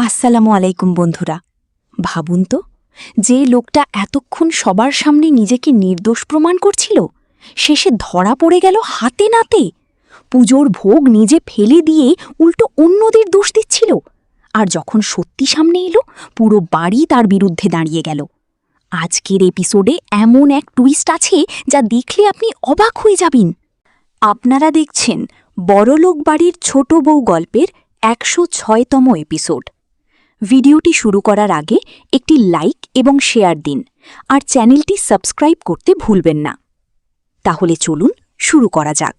আসসালামু আলাইকুম বন্ধুরা। ভাবুন তো, যে লোকটা এতক্ষণ সবার সামনে নিজেকে নির্দোষ প্রমাণ করছিল, শেষে ধরা পড়ে গেল হাতে নাতে। পুজোর ভোগ নিজে ফেলে দিয়ে উল্টো অন্যদের দোষ দিচ্ছিল। আর যখন সত্যি সামনে এলো, পুরো বাড়ি তার বিরুদ্ধে দাঁড়িয়ে গেল। আজকের এপিসোডে এমন এক টুইস্ট আছে যা দেখলে আপনি অবাক হয়ে যাবেন। আপনারা দেখছেন বড়লোক বাড়ির ছোট বউ গল্পের ১০৬তম এপিসোড। ভিডিওটি শুরু করার আগে একটি লাইক এবং শেয়ার দিন, আর চ্যানেলটি সাবস্ক্রাইব করতে ভুলবেন না। তাহলে চলুন শুরু করা যাক।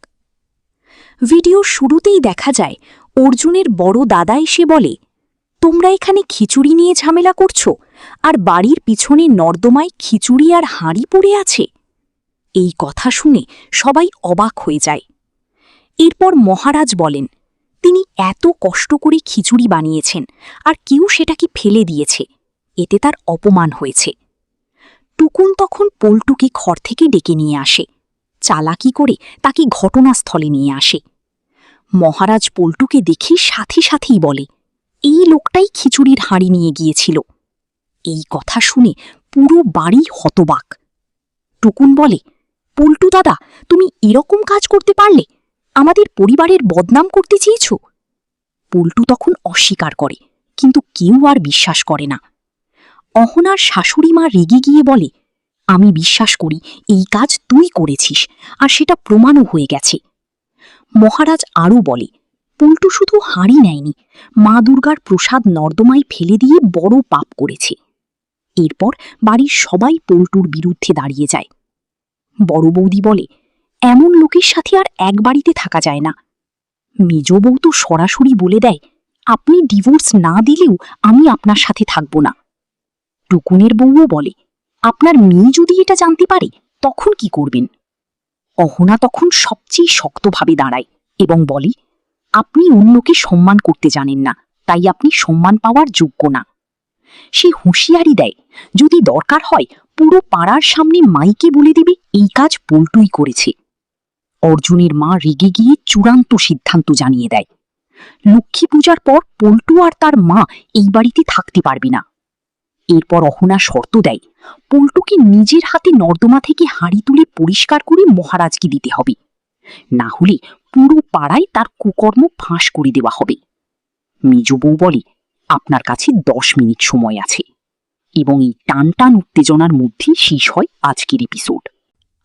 ভিডিওর শুরুতেই দেখা যায় অর্জুনের বড় দাদা এসে বলে, তোমরা এখানে খিচুড়ি নিয়ে ঝামেলা করছো, আর বাড়ির পিছনে নর্দমায় খিচুড়ি আর হাঁড়ি পড়ে আছে। এই কথা শুনে সবাই অবাক হয়ে যায়। এরপর মহারাজ বলেন, তিনি এত কষ্ট করে খিচুড়ি বানিয়েছেন, আর কেউ সেটাকে ফেলে দিয়েছে, এতে তার অপমান হয়েছে। টুকুন তখন পল্টুকে ঘর থেকে ডেকে নিয়ে আসে, চালাকি করে তাকে ঘটনাস্থলে নিয়ে আসে। মহারাজ পল্টুকে দেখে সাথে সাথেই বলে, এই লোকটাই খিচুড়ির হাঁড়ি নিয়ে গিয়েছিল। এই কথা শুনে পুরো বাড়ি হতবাক। টুকুন বলে, পল্টু দাদা, তুমি এরকম কাজ করতে পারলে? আমাদের পরিবারের বদনাম করতে চেয়েছ? পল্টু তখন অস্বীকার করে, কিন্তু কেউ আর বিশ্বাস করে না। অহনার শাশুড়ি মা রেগে গিয়ে বলে, আমি বিশ্বাস করি এই কাজ তুই করেছিস, আর সেটা প্রমাণও হয়ে গেছে। মহারাজ আরও বলে, পল্টু শুধু হাঁড়ি নেয়নি, মা দুর্গার প্রসাদ নর্দমায় ফেলে দিয়ে বড় পাপ করেছে। এরপর বাড়ির সবাই পল্টুর বিরুদ্ধে দাঁড়িয়ে যায়। বড় বৌদি বলে, এমন লোকের সাথে আর এক বাড়িতে থাকা যায় না। মেজ বউ তো সরাসরি বলে দেয়, আপনি ডিভোর্স না দিলেও আমি আপনার সাথে থাকব না। টুকুনের বউও বলে, আপনার মেয়ে যদি এটা জানতে পারে তখন কি করবেন? অহনা তখন সবচেয়ে শক্তভাবে দাঁড়ায় এবং বলে, আপনি অন্যকে সম্মান করতে জানেন না, তাই আপনি সম্মান পাওয়ার যোগ্য না। সে হুঁশিয়ারি দেয়, যদি দরকার হয় পুরো পাড়ার সামনে মাইকে বলে দেবে এই কাজ পল্টুই করেছে। অর্জুনের মা রেগে গিয়ে চূড়ান্ত সিদ্ধান্ত জানিয়ে দেয়, লক্ষ্মী পূজার পর পল্টু আর তার মা এই বাড়িতে থাকতে পারবে না। এরপর অহনা শর্ত দেয়, পল্টুকে নিজের হাতে নর্দমা থেকে হাঁড়ি তুলে পরিষ্কার করে মহারাজকে দিতে হবে, না হলে পুরো পাড়ায় তার কুকর্ম ফাঁস করে দেওয়া হবে। মেজ বউ বলে, আপনার কাছে 10 মিনিট সময় আছে। এবং এই টান টান উত্তেজনার মধ্যেই শেষ হয় আজকের এপিসোড।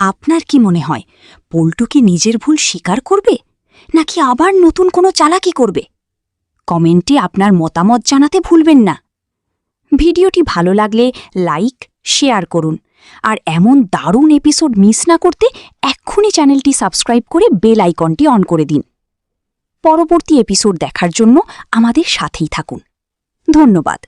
আপনার কি মনে হয়, পল্টু কি নিজের ভুল স্বীকার করবে, নাকি আবার নতুন কোনো চালাকি করবে? কমেন্টে আপনার মতামত জানাতে ভুলবেন না। ভিডিওটি ভালো লাগলে লাইক, শেয়ার করুন, আর এমন দারুণ এপিসোড মিস না করতে এক্ষুনি চ্যানেলটি সাবস্ক্রাইব করে বেল আইকনটি অন করে দিন। পরবর্তী এপিসোড দেখার জন্য আমাদের সাথেই থাকুন। ধন্যবাদ।